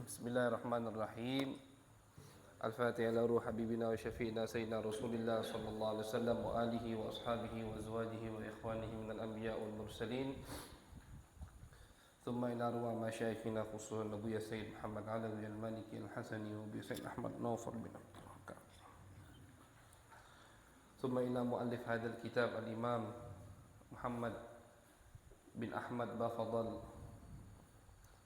Bismillahirrahmanirrahim. Al-Fatihah ala ruh habibina wa syafi'ina sayyidina Rasulillah sallallahu alaihi wasallam wa alihi wa ashabihi wa azwajihi wa ikhwanihi minal anbiya wal mursalin. Thumma ila ruh masyayikhina khususan Nabi Sayyid Muhammad Alawi al-Maliki al-Hasani wa bi Sayyid Ahmad Nawfal bin Abdul Hakam. Thumma ila muallif hadzal kitab al-Imam Muhammad bin Ahmad Bafadal.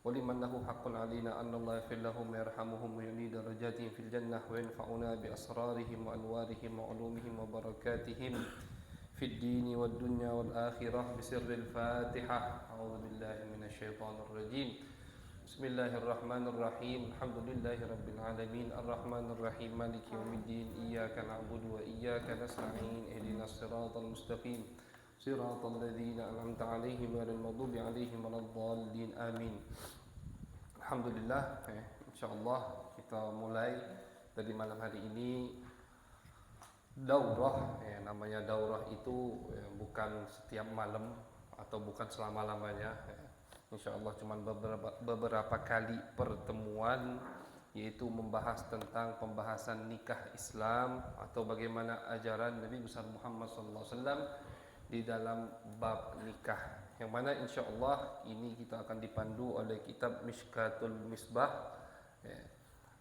ولمن له حق علينا أن الله يغفر لهم ويرحمهم ويعلي درجاتهم في الجنة وينفعنا بأسرارهم وأنوارهم وعلومهم وبركاتهم في الدين والدنيا والآخرة بسر الفاتحة. أعوذ بالله من الشيطان الرجيم. بسم الله الرحمن الرحيم. الحمد لله رب العالمين الرحمن الرحيم مالك يوم الدين إياك نعبد وإياك نستعين اهدنا الصراط المستقيم صراط الذين أنعمت عليهم غير المغضوب عليهم ولا الضالين آمين. Alhamdulillah, insyaallah kita mulai dari malam hari ini daurah. Namanya daurah itu bukan setiap malam atau bukan selama-lamanya. Insyaallah cuma beberapa kali pertemuan, yaitu membahas tentang pembahasan nikah Islam atau bagaimana ajaran Nabi besar Muhammad SAW di dalam bab nikah, yang mana insyaallah ini kita akan dipandu oleh kitab Mishkatul Misbah,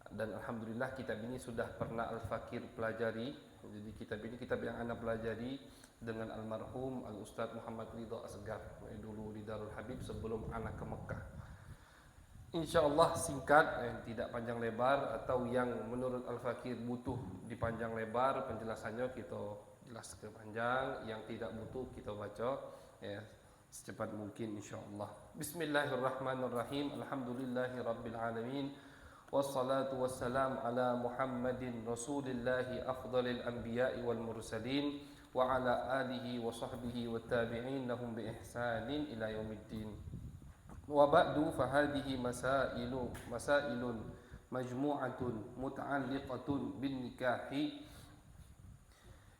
dan alhamdulillah kitab ini sudah pernah Al-Fakir pelajari. Jadi kitab ini kitab yang anda pelajari dengan almarhum Al-Ustadz Muhammad Ridha Asgar dulu di Darul Habib sebelum anak ke Mekah. Insyaallah singkat, tidak panjang lebar, atau yang menurut Al-Fakir butuh dipanjang lebar penjelasannya kita jelas ke panjang, yang tidak butuh kita baca secepat mungkin insyaallah. Bismillahirrahmanirrahim. Alhamdulillahirabbil alamin. Wassalatu wassalam ala Muhammadin Rasulillahi afdalil anbiya'i wal mursalin wa ala alihi wa sahbihi wat tabi'in lahum bi ihsanin ila yaumiddin. Wa ba'du fa hadhihi masailun majmu'atun muta'alliqatun bin nikahi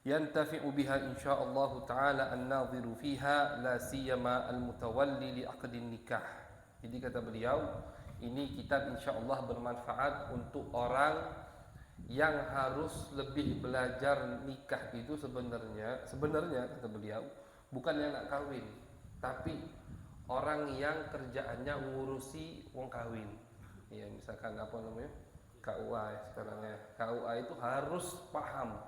yantafi'u biha insyaallah ta'ala an-nadhiru fiha la siyama al-mutawalli li aqdin nikah. Jadi kata beliau, ini kitab insyaallah bermanfaat untuk orang yang harus lebih belajar nikah. Itu sebenarnya kata beliau bukan yang nak kawin, tapi orang yang kerjaannya ngurusi wong kawin. Ya, misalkan apa namanya? KUA sekarang ya. KUA itu harus paham,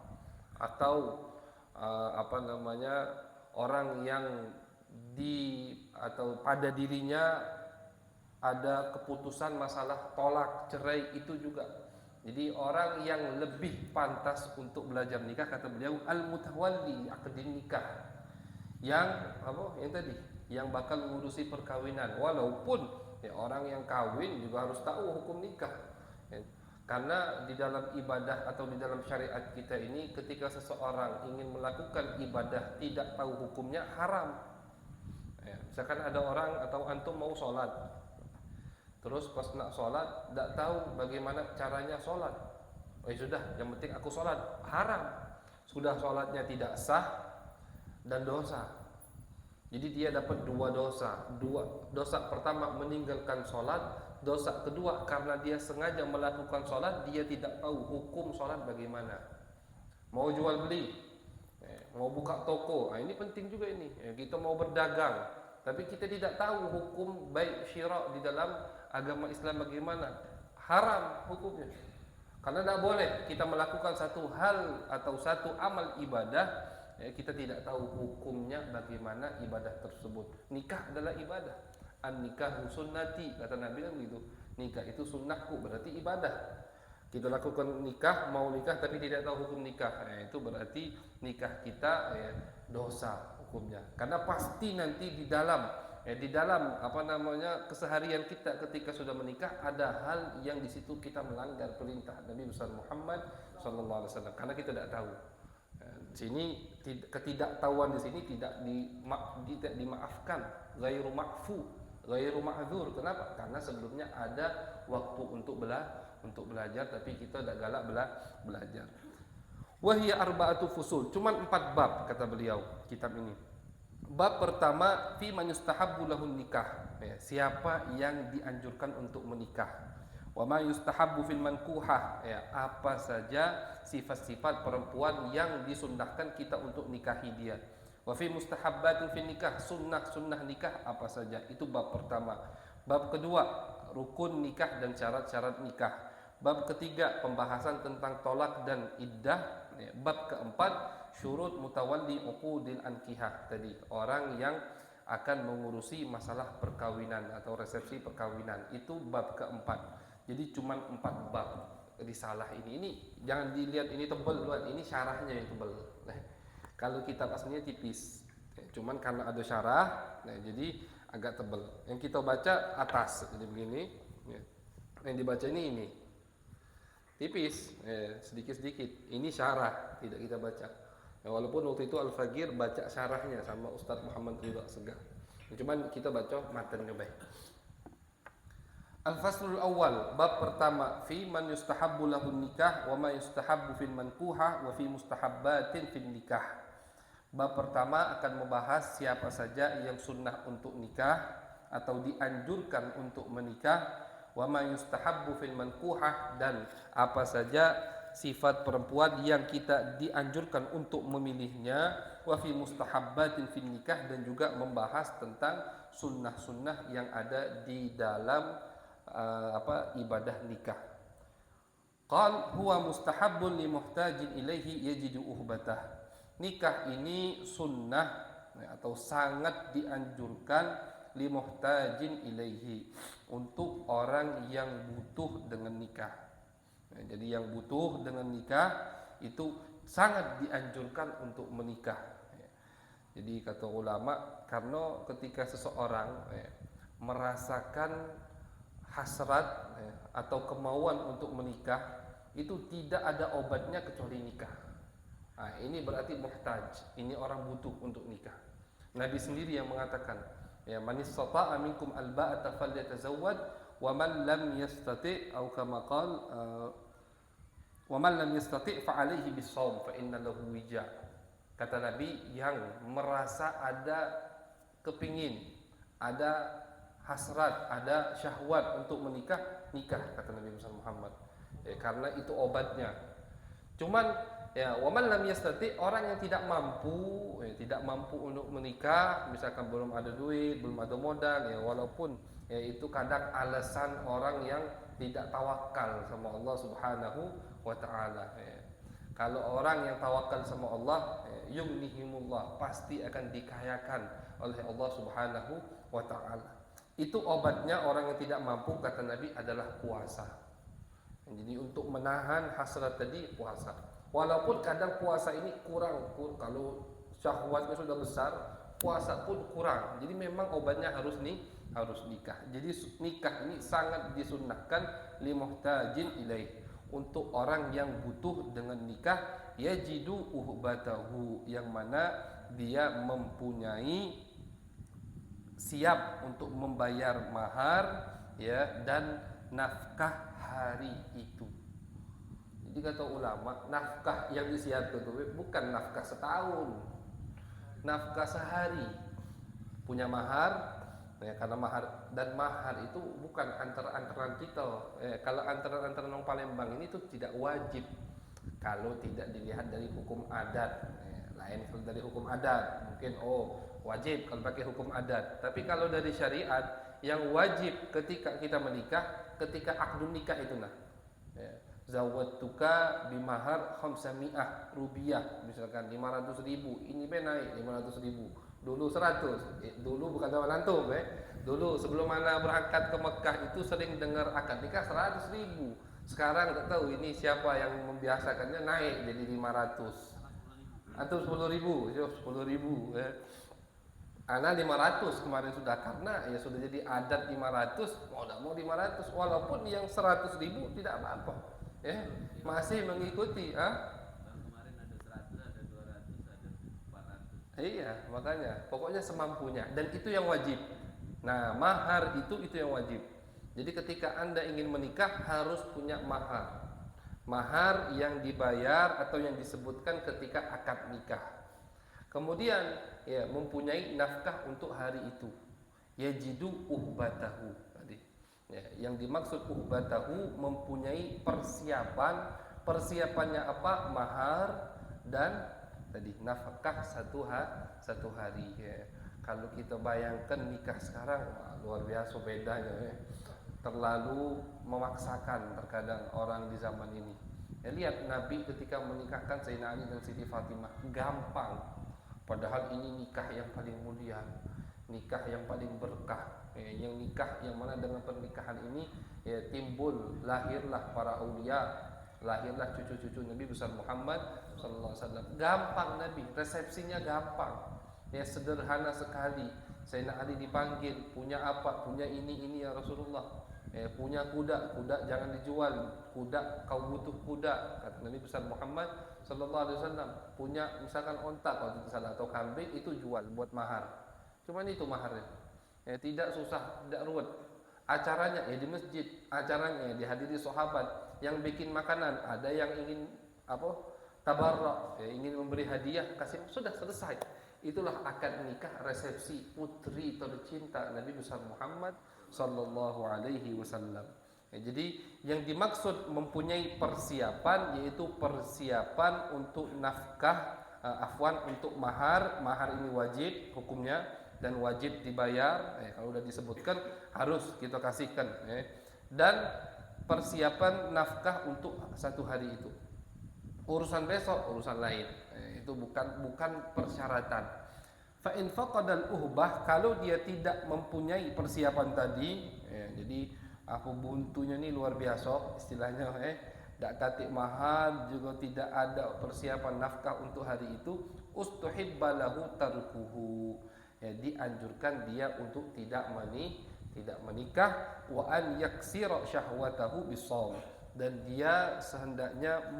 atau orang yang atau pada dirinya ada keputusan masalah tolak cerai itu juga. Jadi orang yang lebih pantas untuk belajar nikah kata beliau al-mutawalli aqdin nikah, yang yang bakal mengurusi perkawinan. Walaupun orang yang kawin juga harus tahu hukum nikah. Karena di dalam ibadah atau di dalam syariat kita ini, ketika seseorang ingin melakukan ibadah tidak tahu hukumnya, haram. Misalkan ada orang atau antum mau sholat, terus pas nak sholat tidak tahu bagaimana caranya sholat. Sudah, yang penting aku sholat, haram. Sudah sholatnya tidak sah dan dosa. Jadi dia dapat dua dosa. Dosa pertama meninggalkan sholat. Dosa kedua karena dia sengaja melakukan sholat, dia tidak tahu hukum sholat bagaimana. Mau jual beli, mau buka toko, ini penting juga ini. Kita mau berdagang, tapi kita tidak tahu hukum baik syira' di dalam agama Islam bagaimana. Haram hukumnya. Karena tidak boleh kita melakukan satu hal atau satu amal ibadah, kita tidak tahu hukumnya bagaimana ibadah tersebut. Nikah adalah ibadah. An-nikahu sunnati, kata Nabi kan begitu. Nikah itu sunnahku, berarti ibadah. Kita lakukan nikah, mau nikah tapi tidak tahu hukum nikah, itu berarti nikah kita dosa hukumnya. Karena pasti nanti di dalam keseharian kita ketika sudah menikah ada hal yang di situ kita melanggar perintah Nabi besar Muhammad sallallahu alaihi wasallam, karena kita tidak tahu. Sini ketidaktahuan di sini tidak dimaafkan, ghairu ma'fu, ghairu ma'dzur. Kenapa? Karena sebelumnya ada waktu untuk belajar, tapi kita tidak galak belajar. Wahia arba'atu fusul, cuman 4 bab kata beliau kitab ini. Bab pertama, fi man yustahabbu lahun nikah, siapa yang dianjurkan untuk menikah. Wa ma yustahabbu fil mankuhah, ya, apa saja sifat-sifat perempuan yang disunnahkan kita untuk nikahi dia. Wa fi mustahabbatin fil nikah, sunnah nikah apa saja. Itu bab pertama. Bab kedua, rukun nikah dan syarat-syarat nikah. Bab ketiga, pembahasan tentang tolak dan iddah. Bab keempat, syurut mutawalli uqudil ankihah. Tadi orang yang akan mengurusi masalah perkawinan atau resepsi perkawinan. Itu bab keempat. Jadi cuma 4 bab risalah ini. Ini jangan dilihat ini tebal, ini syarahnya yang tebal. Kalau kitab aslinya tipis, cuman karena ada syarah, jadi agak tebal. Yang kita baca atas, jadi begini. Yang dibaca ini tipis, sedikit-sedikit. Ini syarah, tidak kita baca. Walaupun waktu itu Al-Fagir baca syarahnya sama Ustadz Muhammad Ridha Segar. Cuman kita baca matanya baik. Al-Faslul Awal, bab pertama, fi man yustahabbu lahu nikah wa ma yustahabbu fil mankuha wa fi mustahabbatin fil nikah. Bab pertama akan membahas siapa saja yang sunnah untuk nikah atau dianjurkan untuk menikah, wa ma yustahabbu fil mankuha, dan apa saja sifat perempuan yang kita dianjurkan untuk memilihnya, wa fi mustahabbatin fil nikah, dan juga membahas tentang sunnah-sunnah yang ada di dalam ibadah nikah. Qal huwa mustahabbun li muhtajin ilaihi yajidu uhbatah. Nikah ini sunnah atau sangat dianjurkan li muhtajin ilaihi, untuk orang yang butuh dengan nikah. Jadi yang butuh dengan nikah itu sangat dianjurkan untuk menikah. Jadi kata ulama, karena ketika seseorang merasakan hasrat atau kemauan untuk menikah, itu tidak ada obatnya kecuali nikah. Ini berarti muhtaj, ini orang butuh untuk nikah. Nabi sendiri yang mengatakan, ya, man istata'a minkum alba'ata falyatazawwad wa man lam yastati' atau kama qala wa man lam yastati' fa 'alaihi bis-shaum fa inna lahu wija'. Kata Nabi, yang merasa ada kepingin, ada hasrat, ada syahwat untuk menikah, nikah, kata Nabi Muhammad. Karena itu obatnya. Cuman ya, waman lam yastati, orang yang tidak mampu untuk menikah, misalkan belum ada duit, belum ada modal, ya walaupun itu kadang alasan orang yang tidak tawakal sama Allah Subhanahu wa taala. Kalau orang yang tawakal sama Allah, yughnihimullah, pasti akan dikayakan oleh Allah Subhanahu wa taala. Itu obatnya orang yang tidak mampu, kata Nabi, adalah puasa. Jadi untuk menahan hasrat tadi, puasa. Walaupun kadang puasa ini kurang, kalau syahwatnya sudah besar, puasa pun kurang. Jadi memang obatnya harus nikah. Jadi nikah ini sangat disunnahkan li muhtajin ilaih, untuk orang yang butuh dengan nikah, yajidu uhbatahu, yang mana dia mempunyai siap untuk membayar mahar, ya, dan nafkah hari itu. Jadi kata ulama, nafkah yang disiapkan itu bukan nafkah setahun, nafkah sehari. Punya mahar, ya, karena mahar itu bukan antar-antaran kita. Kalau antaran-antaran orang Palembang ini tuh tidak wajib kalau tidak dilihat dari hukum adat. Lain kalau dari hukum adat mungkin wajib kalau pakai hukum adat. Tapi kalau dari syariat, yang wajib ketika kita menikah, ketika akdun nikah itu zawatuka bimahar 500 rupiah, misalkan 500.000, ini naik 500.000. Dulu 100, dulu bukan zaman antum, dulu sebelum ana berangkat ke Mekah itu sering dengar akad nikah 100.000. Sekarang tak tahu ini siapa yang membiasakannya, naik jadi 500 atau 10.000, 10.000. Ana 500 kemarin sudah, karena ya sudah jadi adat 500, mau 500, walaupun yang 100.000 tidak apa-apa, masih mengikuti. Kemarin ada 100, ada 200, ada 400. Iya, makanya pokoknya semampunya, dan itu yang wajib. Nah, mahar itu yang wajib. Jadi ketika Anda ingin menikah harus punya mahar. Mahar yang dibayar atau yang disebutkan ketika akad nikah. Kemudian ya, mempunyai nafkah untuk hari itu. Yajidu uhbatahu tadi. Ya, yang dimaksud uhbatahu mempunyai persiapan. Persiapannya apa? Mahar dan tadi nafkah satu hari ya. Kalau kita bayangkan nikah sekarang, wah, luar biasa bedanya ya. Terlalu memaksakan terkadang orang di zaman ini. Ya, lihat Nabi ketika menikahkan Sayyidina Ali dan Siti Fatimah gampang, padahal ini nikah yang paling mulia, nikah yang paling berkah ya, yang nikah yang mana dengan pernikahan ini ya, timbul lahirlah para aulia, lahirlah cucu-cucu Nabi besar Muhammad sallallahu alaihi wasallam. Gampang Nabi, resepsinya gampang ya, sederhana sekali. Sayyidina Ali dipanggil, punya apa? Punya ini ya Rasulullah. Punya kuda jangan dijual, kuda kau butuh kuda, kata Nabi besar Muhammad sallallahu alaihi wasallam. Punya misalkan onta kalau tidak salah atau kambing, itu jual buat mahar. Cuman itu maharnya. Ya, tidak susah, tidak ruwet. Acaranya ya di masjid, acaranya ya dihadiri sahabat. Yang bikin makanan, ada yang ingin apa? Tabarruk, ya, ingin memberi hadiah, kasih, sudah selesai. Itulah akad nikah, resepsi putri tercinta Nabi besar Muhammad sallallahu alaihi wasallam. Ya, jadi yang dimaksud mempunyai persiapan yaitu persiapan untuk nafkah, untuk mahar. Mahar ini wajib hukumnya dan wajib dibayar. Kalau sudah disebutkan harus kita kasihkan. Dan persiapan nafkah untuk satu hari itu. Urusan besok urusan lain. Itu bukan persyaratan. Fa in faqadal uhbah, kalau dia tidak mempunyai persiapan tadi, jadi apa buntunya ini luar biasa istilahnya, tak tatik mahal juga tidak ada persiapan nafkah untuk hari itu, ustuhibba lahu tarkuhu, dianjurkan dia untuk tidak menikah, wa an yaksira syahwatahu bisawm, dan dia sehendaknya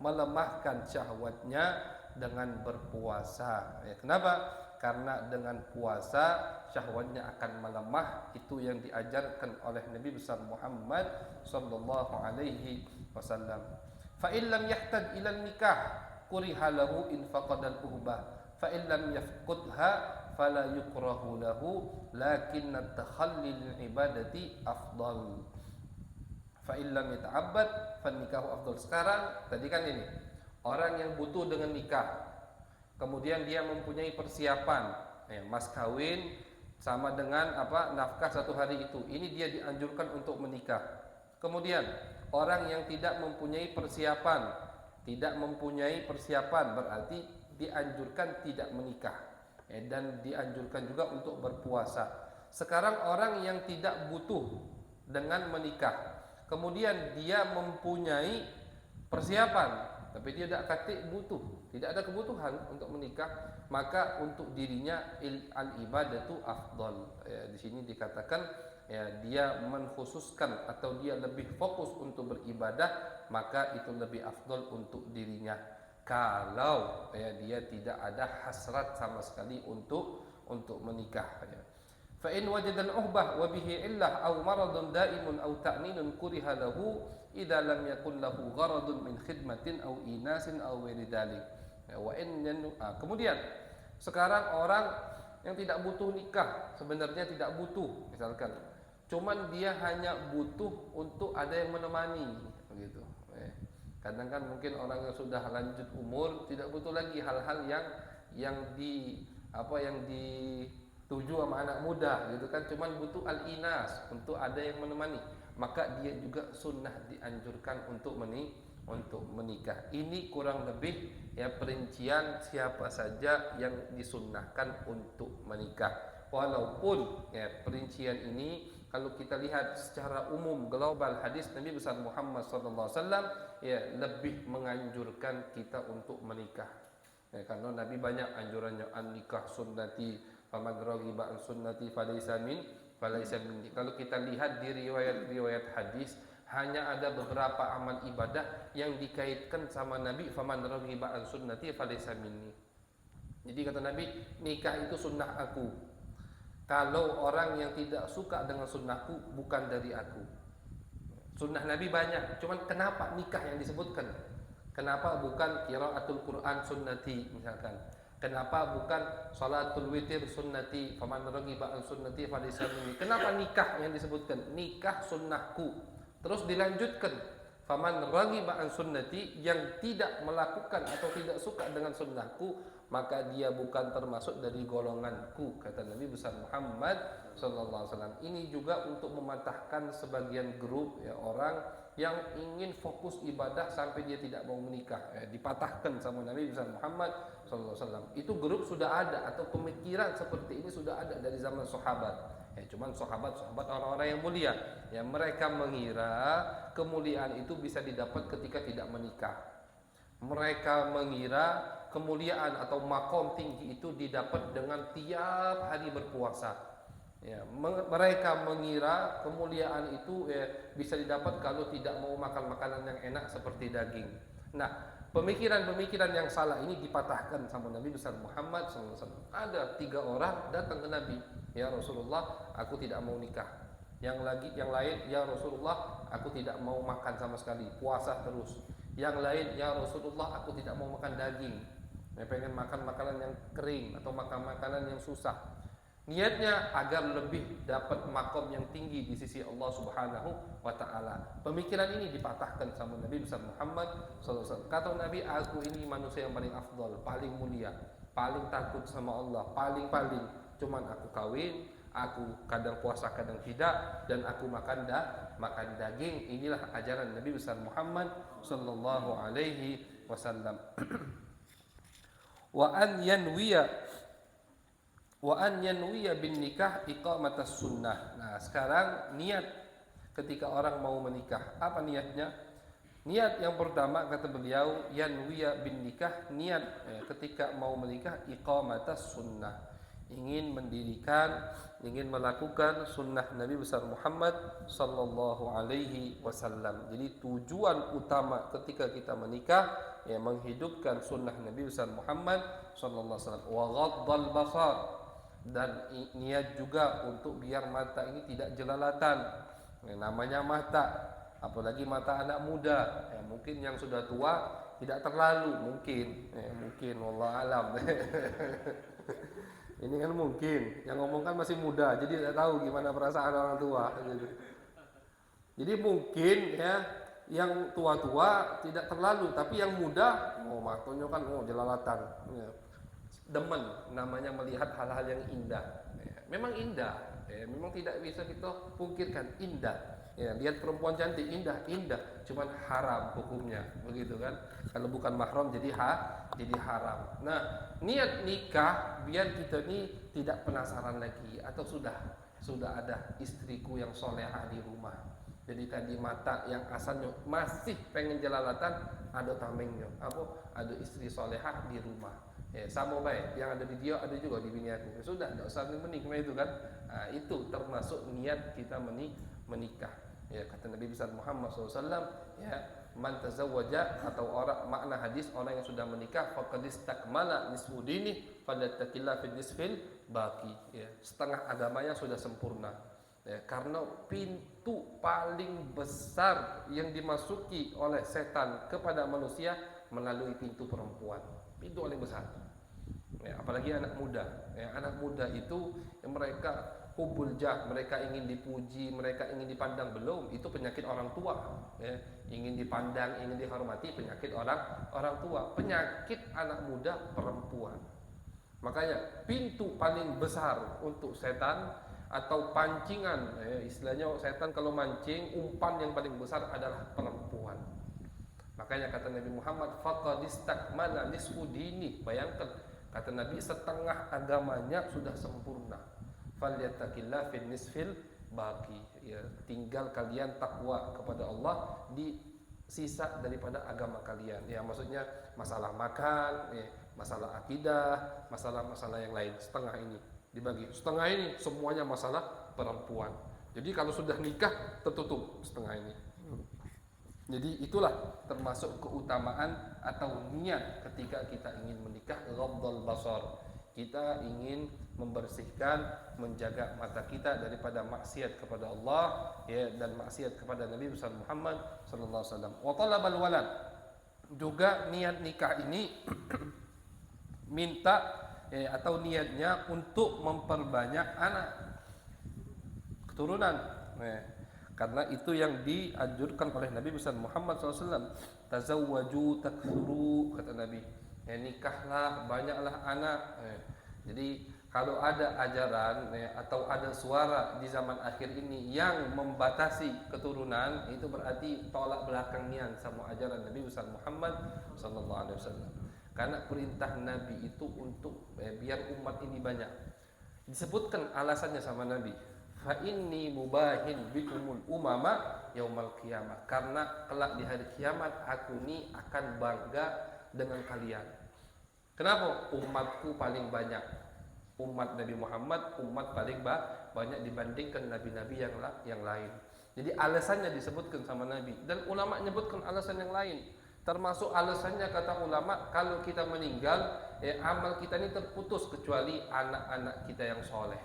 melemahkan syahwatnya dengan berpuasa. Kenapa? Karena dengan puasa syahwatnya akan melemah. Itu yang diajarkan oleh Nabi besar Muhammad sallallahu alaihi wasallam. Fa in lam yahtad ila nikah kuriha lahu in faqada al-uhbah, fa in lam yafqudha fala yukrahu lahu, lakin at-takhalli lil ibadati afdal. Fa in lam yata'abbad fa nikahu afdal. Sekarang tadi kan ini orang yang butuh dengan nikah, kemudian dia mempunyai persiapan, mas kawin sama dengan nafkah satu hari itu. Ini dia dianjurkan untuk menikah. Kemudian orang yang tidak mempunyai persiapan berarti dianjurkan tidak menikah, dan dianjurkan juga untuk berpuasa. Sekarang orang yang tidak butuh dengan menikah, kemudian dia mempunyai persiapan, tapi dia tidak ada kebutuhan untuk menikah, maka untuk dirinya al-ibadatu afdal. Di sini dikatakan dia mengkhususkan atau dia lebih fokus untuk beribadah, maka itu lebih afdal untuk dirinya. Kalau dia tidak ada hasrat sama sekali untuk menikah. Fa in wajada al-uhbah wa bihi illah aw maradun daimun aw ta'ninun kuriha lahu idza lam yakun lahu gharadun min khidmatin aw inasin aw ghairi dzalik. Kemudian sekarang orang yang tidak butuh nikah, sebenarnya tidak butuh misalkan, cuman dia hanya butuh untuk ada yang menemani begitu. Kadang kan mungkin orang yang sudah lanjut umur tidak butuh lagi hal-hal yang dituju sama anak muda gitu kan, cuman butuh al-inas, untuk ada yang menemani, maka dia juga sunnah dianjurkan untuk menikah. Ini kurang lebih perincian siapa saja yang disunnahkan untuk menikah. Walaupun perincian ini kalau kita lihat secara umum global, hadis Nabi besar Muhammad SAW lebih menganjurkan kita untuk menikah. Karena Nabi banyak anjurannya, an-nikah sunnati faman raghiba an sunnati falaysa minni. Kalau kita lihat di riwayat-riwayat hadis, hanya ada beberapa amal ibadah yang dikaitkan sama Nabi, faman raghiba an sunnati falaysa minni. Jadi kata Nabi, nikah itu sunnah aku. Kalau orang yang tidak suka dengan sunnahku, bukan dari aku. Sunnah Nabi banyak, cuman kenapa nikah yang disebutkan? Kenapa bukan qiraatul Quran sunnati misalkan? Kenapa bukan salatul witir sunnati, faman raghiba an sunnati falaysa minni? Kenapa nikah yang disebutkan? Nikah sunnahku. Terus dilanjutkan, faman raghiba an sunnati, yang tidak melakukan atau tidak suka dengan sunnahku, maka dia bukan termasuk dari golonganku, kata Nabi besar Muhammad sallallahu alaihi wasallam. Ini juga untuk mematahkan sebagian grup ya, orang yang ingin fokus ibadah sampai dia tidak mau menikah, dipatahkan sama Nabi besar Muhammad sallallahu alaihi wasallam. Itu grup sudah ada, atau pemikiran seperti ini sudah ada dari zaman sahabat. Cuman sahabat orang-orang yang mulia, ya mereka mengira kemuliaan itu bisa didapat ketika tidak menikah. Mereka mengira kemuliaan atau makom tinggi itu didapat dengan tiap hari berpuasa. Ya, mereka mengira kemuliaan itu bisa didapat kalau tidak mau makan makanan yang enak seperti daging. Nah, pemikiran-pemikiran yang salah ini dipatahkan sama Nabi besar Muhammad SAW. Ada 3 orang datang ke Nabi, ya Rasulullah, aku tidak mau nikah. Yang lain, ya Rasulullah, aku tidak mau makan sama sekali, puasa terus. Yang lain, ya Rasulullah, aku tidak mau makan daging, pengen makan makanan yang kering atau makan makanan yang susah. Niatnya agar lebih dapat makom yang tinggi di sisi Allah Subhanahu wa taala. Pemikiran ini dipatahkan sama Nabi besar Muhammad sallallahu alaihi wasallam. Kata Nabi, aku ini manusia yang paling afdal, paling mulia, paling takut sama Allah, paling cuman aku kawin, aku kadang puasa kadang tidak, dan aku makan daging. Inilah ajaran Nabi besar Muhammad sallallahu alaihi wasallam. Wa an yanwiya bin nikah iqamatas sunnah. Nah, sekarang niat ketika orang mau menikah, apa niatnya? Niat yang pertama kata beliau, yanwiya bin nikah, niat ketika mau menikah iqamatas sunnah, ingin mendirikan, ingin melakukan sunnah Nabi besar Muhammad sallallahu alaihi wasallam. Jadi tujuan utama ketika kita menikah menghidupkan sunnah Nabi besar Muhammad sallallahu alaihi wasallam. Wa ghaddal basar, dan niat juga untuk biar mata ini tidak jelalatan. Namanya mata, apalagi mata anak muda, mungkin yang sudah tua tidak terlalu, mungkin wallah alam. Ini kan mungkin yang ngomong kan masih muda, jadi tidak tahu gimana perasaan orang tua gitu. Jadi mungkin yang tua-tua tidak terlalu, tapi yang muda matanya kan jelalatan. Demen namanya melihat hal-hal yang indah. Memang indah, memang tidak bisa kita pungkirkan indah. Lihat perempuan cantik indah, cuman haram hukumnya, begitu kan? Kalau bukan mahram jadi haram. Nah, niat nikah biar kita ini tidak penasaran lagi, atau sudah ada istriku yang solehah di rumah. Jadi tadi mata yang asalnya masih pengen jelalatan, ada tamengnya, ada istri solehah di rumah. Sama baik, yang ada di dia ada juga di bini aku. Sudah, tidak usah menikah itu kan. Nah, itu termasuk niat kita menikah. Kata Nabi besar Muhammad SAW, man tazawwaja, atau orang makna hadis, orang yang sudah menikah, faqad istakmala nisfu dinih falatakillah fil nisfil baqi. Setengah agamanya sudah sempurna. Karena pintu paling besar yang dimasuki oleh setan kepada manusia melalui pintu perempuan. Pintu paling besar. Apalagi anak muda. Anak muda itu mereka hubul jah, mereka ingin dipuji, mereka ingin dipandang. Belum, itu penyakit orang tua. Ingin dipandang, ingin dihormati, penyakit orang tua. Penyakit anak muda perempuan. Makanya pintu paling besar untuk setan atau pancingan, istilahnya setan kalau mancing, umpan yang paling besar adalah perempuan. Makanya kata Nabi Muhammad, faqad istakmala nisfu dini. Bayangkan, kata Nabi, setengah agamanya sudah sempurna. Falyattaqillah fil nisfil baqi. Tinggal kalian takwa kepada Allah di sisa daripada agama kalian. Maksudnya masalah makan, masalah akidah, masalah-masalah yang lain. Setengah ini dibagi. Setengah ini semuanya masalah perempuan. Jadi kalau sudah nikah tertutup setengah ini. Jadi itulah termasuk keutamaan atau niat ketika kita ingin menikah, ghaddal basar. Kita ingin membersihkan, menjaga mata kita daripada maksiat kepada Allah dan maksiat kepada Nabi besar Muhammad sallallahu alaihi wasallam. Wa talabal walad. Juga niat nikah ini minta atau niatnya untuk memperbanyak anak keturunan. Karena itu yang dianjurkan oleh Nabi besar Muhammad SAW. Tazawwaju takfuru, kata Nabi. Nikahlah, banyaklah anak. Jadi kalau ada ajaran atau ada suara di zaman akhir ini yang membatasi keturunan, itu berarti tolak belakangnya sama ajaran Nabi besar Muhammad SAW. Karena perintah Nabi itu untuk biar umat ini banyak. Disebutkan alasannya sama Nabi. Fa inni mubahin bikumul umama yaumal qiyamah. Karena kelak di hari kiamat aku ini akan bangga dengan kalian. Kenapa? Umatku paling banyak. Umat Nabi Muhammad umat paling banyak dibandingkan nabi-nabi yang lain. Jadi alasannya disebutkan sama Nabi, dan ulama menyebutkan alasan yang lain. Termasuk alasannya kata ulama, kalau kita meninggal, amal kita ini terputus kecuali anak-anak kita yang soleh.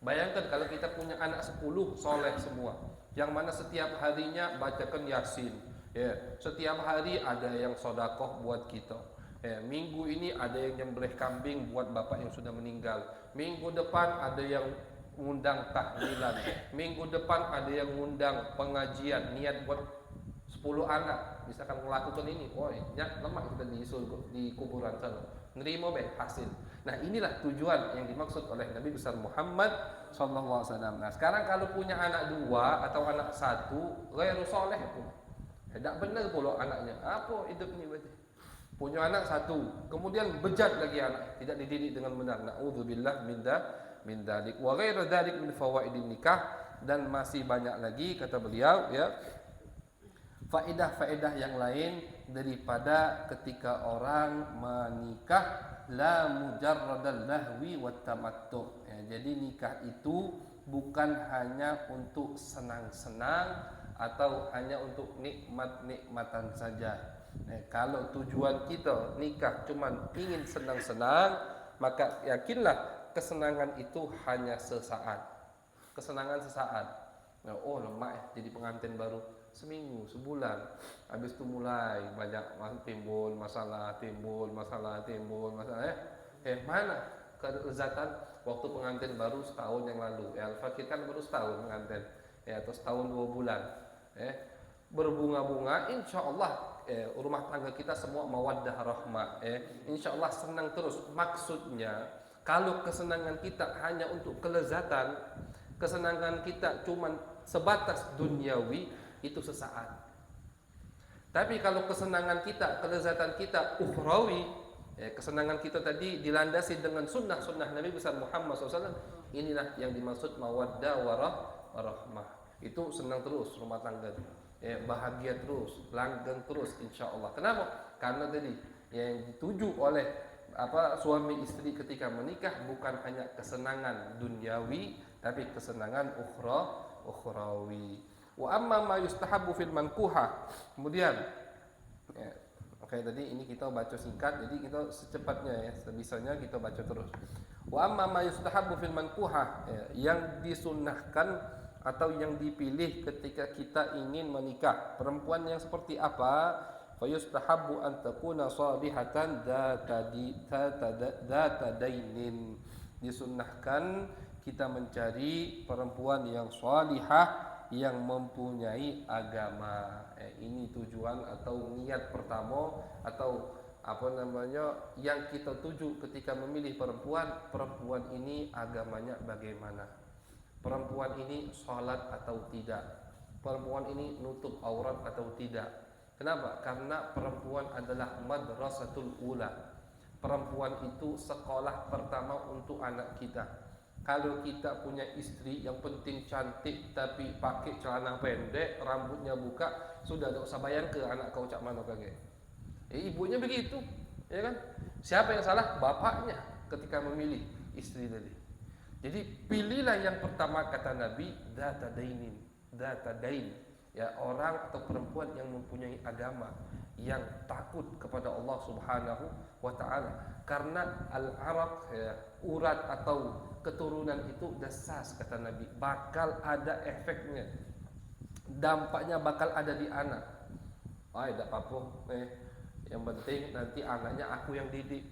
Bayangkan kalau kita punya anak 10 soleh semua, yang mana setiap harinya bacakan Yasin, setiap hari ada yang sodakoh buat kita. Minggu ini ada yang nyembelih kambing buat bapak yang sudah meninggal. Minggu depan ada yang ngundang tahlilan. Minggu depan ada yang ngundang pengajian, niat buat 10 anak misalkan melakukan ini, nyak lemak kita di kuburan sana, nerimo hasil. Nah inilah tujuan yang dimaksud oleh Nabi besar Muhammad SAW. Nah sekarang kalau punya anak 2 atau anak 1 ghairu soleh pun tidak benar pula anaknya, apa hidup ini berarti? Punya anak 1, kemudian bejat lagi anak, tidak dididik dengan benar. Na'udzubillah min dzalik wa ghairu dzalik min fawaidin nikah. Dan masih banyak lagi kata beliau faedah-faedah yang lain daripada ketika orang menikah, la mujarradal lahwi wat tamattu. Jadi nikah itu bukan hanya untuk senang-senang atau hanya untuk nikmat-nikmatan saja. Kalau tujuan kita nikah cuma ingin senang-senang, maka yakinlah kesenangan itu hanya sesaat. Kesenangan sesaat. Lemak jadi pengantin baru seminggu, sebulan, habis itu mulai banyak timbul masalah. Mana kelezatan waktu pengantin baru setahun yang lalu? Al-Fakir kan baru setahun pengantin, atau setahun 2 bulan. Berbunga-bunga, insya Allah rumah tangga kita semua mawaddah rahmah. Insya Allah senang terus. Maksudnya kalau kesenangan kita hanya untuk kelezatan, kesenangan kita cuma sebatas duniawi, itu sesaat. Tapi kalau kesenangan kita, kelezatan kita ukhrawi, kesenangan kita tadi dilandasi dengan sunnah-sunnah Nabi besar Muhammad SAW, inilah yang dimaksud mawaddah warahmah. Itu senang terus rumah tangga, bahagia terus, langgeng terus insya Allah. Kenapa? Karena tadi yang dituju oleh suami istri ketika menikah bukan hanya kesenangan duniawi, tapi kesenangan ukhrawi. Wa amma ma yustahabbu fil mankuhah. Kemudian tadi ini kita baca singkat, jadi kita secepatnya sebisanya kita baca terus. Wa amma ma yustahabbu fil mankuhah, yang disunnahkan atau yang dipilih ketika kita ingin menikah. Perempuan yang seperti apa? Fa yustahabbu an takuna salihatan dzata dainin. Disunnahkan kita mencari perempuan yang salihah, yang mempunyai agama. Ini tujuan atau niat pertama atau yang kita tuju ketika memilih perempuan ini agamanya bagaimana, perempuan ini sholat atau tidak, perempuan ini nutup aurat atau tidak. Kenapa? Karena perempuan adalah madrasatul ula. Perempuan itu sekolah pertama untuk anak kita. Kalau kita punya istri yang penting cantik tapi pakai celana pendek, rambutnya buka, sudah tak usah bayar ke anak kau cak mana kage. Ibunya begitu, ya kan? Siapa yang salah? Bapaknya ketika memilih istri tadi. Jadi pilihlah yang pertama kata Nabi, dzata dain, orang atau perempuan yang mempunyai agama, yang takut kepada Allah Subhanahu wa taala. Karena al-araq, urat atau keturunan itu dasas kata Nabi, bakal ada efeknya, dampaknya bakal ada di anak. Tidak apa-apa, yang penting nanti anaknya aku yang didik.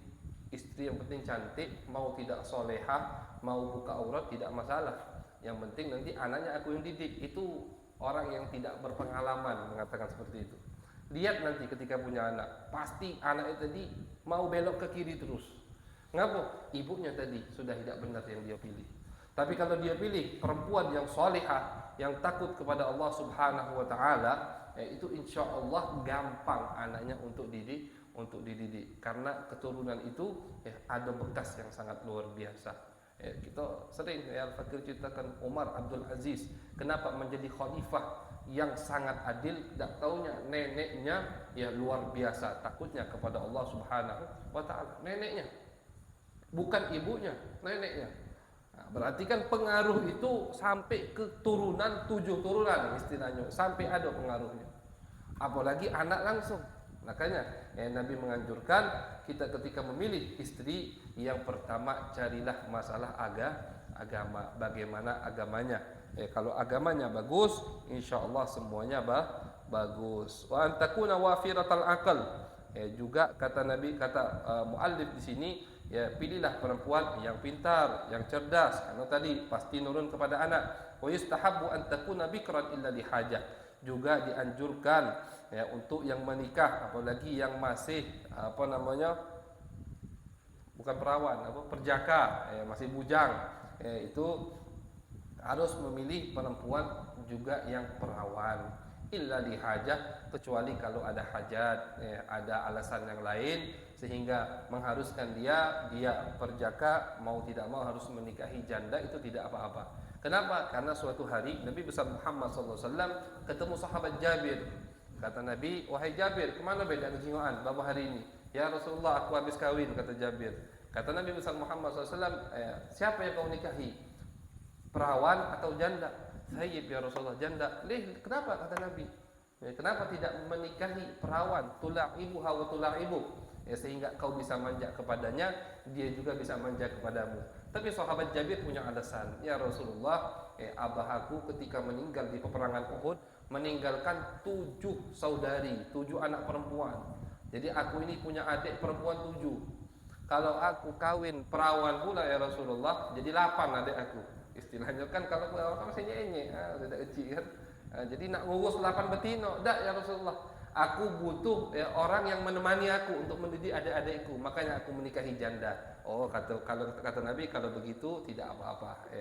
Istri yang penting cantik, mau tidak solehah, mau buka aurat tidak masalah. Yang penting nanti anaknya aku yang didik. Itu orang yang tidak berpengalaman mengatakan seperti itu. Lihat nanti ketika punya anak, pasti anaknya tadi mau belok ke kiri terus. Ngapa? Ibunya tadi sudah tidak benar yang dia pilih. Tapi kalau dia pilih perempuan yang solehah, yang takut kepada Allah Subhanahu wa taala, itu insya Allah gampang anaknya untuk dididik karena keturunan itu ada bekas yang sangat luar biasa. Kita sering Al-Fakir ceritakan Umar Abdul Aziz kenapa menjadi khalifah yang sangat adil. Tak taunya neneknya luar biasa takutnya kepada Allah Subhanahu wa taala. Neneknya, bukan ibunya, neneknya. Berarti kan pengaruh itu sampai ke turunan, 7 turunan istilahnya, sampai ada pengaruhnya. Apalagi anak langsung. Makanya Nabi menganjurkan kita ketika memilih istri, yang pertama carilah masalah agama, bagaimana agamanya. Kalau agamanya bagus, insyaallah semuanya bagus. Wa antakuna wafiratal aqal. Juga kata Nabi, kata muallif di sini, pilihlah perempuan yang pintar, yang cerdas, karena tadi pasti nurun kepada anak. Wa yustahabbu an takuna bikran illa lihajah. Juga dianjurkan untuk yang menikah, apalagi yang masih bukan perawan, perjaka, masih bujang, itu harus memilih perempuan juga yang perawan. Illa lihajah, kecuali kalau ada hajat, ada alasan yang lain sehingga mengharuskan dia perjaka, mau tidak mau harus menikahi janda, itu tidak apa-apa. Kenapa? Karena suatu hari Nabi besar Muhammad SAW ketemu sahabat Jabir. Kata Nabi, wahai Jabir, kemana beda kejiwaan bapak hari ini? Ya Rasulullah, aku habis kawin, kata Jabir. Kata Nabi besar Muhammad SAW, siapa yang kau nikahi? Perawan atau janda? Sayyib ya Rasulullah, janda. Kenapa? Kata Nabi, kenapa tidak menikahi perawan? Tula'ibuha wa tula'ibu, sehingga kau bisa manja kepadanya, dia juga bisa manja kepadamu. Tapi sahabat Jabir punya alasan. Ya Rasulullah, abah aku ketika meninggal di peperangan Uhud meninggalkan 7 saudari, 7 anak perempuan. Jadi aku ini punya adik perempuan 7. Kalau aku kawin perawan pula ya Rasulullah, jadi 8 adik aku. Istilahnya kan kalau perawan masih nyenye, tidak kecil kan. Jadi nak ngurus 8 betina, dak ya Rasulullah. Aku butuh orang yang menemani aku untuk mendidik adik-adikku, makanya aku menikahi janda. Oh, kalau kata Nabi, kalau begitu tidak apa-apa.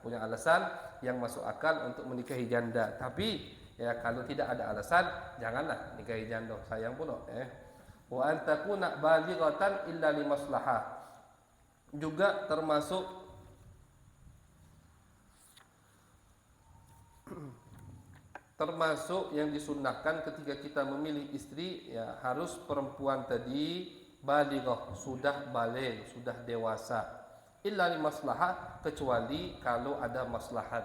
Punya alasan yang masuk akal untuk menikahi janda. Tapi kalau tidak ada alasan, janganlah nikahi janda. Sayang pula. Wa antakuna balighatan illa limaslahah. Juga termasuk yang disunnahkan ketika kita memilih istri, harus perempuan tadi balighah, sudah baligh, sudah dewasa. Illa li maslahah, kecuali kalau ada maslahat.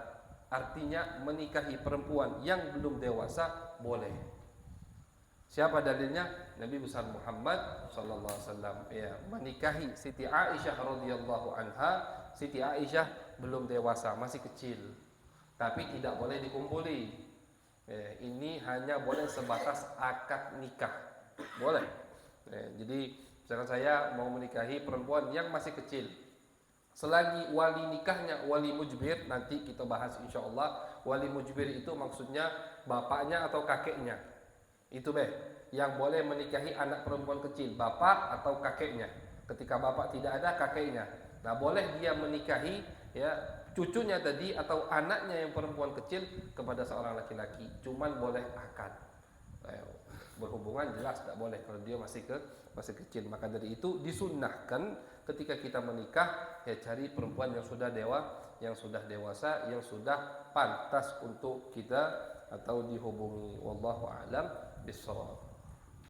Artinya menikahi perempuan yang belum dewasa boleh. Siapa dalilnya? Nabi besar Muhammad sallallahu alaihi wasallam menikahi Siti Aisyah radhiyallahu anha. Siti Aisyah belum dewasa, masih kecil. Tapi tidak boleh dikumpuli. Ini hanya boleh sebatas akad nikah. Boleh. Jadi misalkan saya mau menikahi perempuan yang masih kecil, selagi wali nikahnya wali mujbir, nanti kita bahas insyaallah. Wali mujbir itu maksudnya bapaknya atau kakeknya. Itu yang boleh menikahi anak perempuan kecil, bapak atau kakeknya. Ketika bapak tidak ada, kakeknya. Nah, boleh dia menikahi cucunya tadi atau anaknya yang perempuan kecil kepada seorang laki-laki. Cuman boleh akad. Berhubungan jelas tidak boleh kalau dia masih kecil. Maka dari itu disunnahkan ketika kita menikah, cari perempuan yang sudah dewasa, yang sudah pantas untuk kita atau dihubungi. Wallahu a'lam bishawab.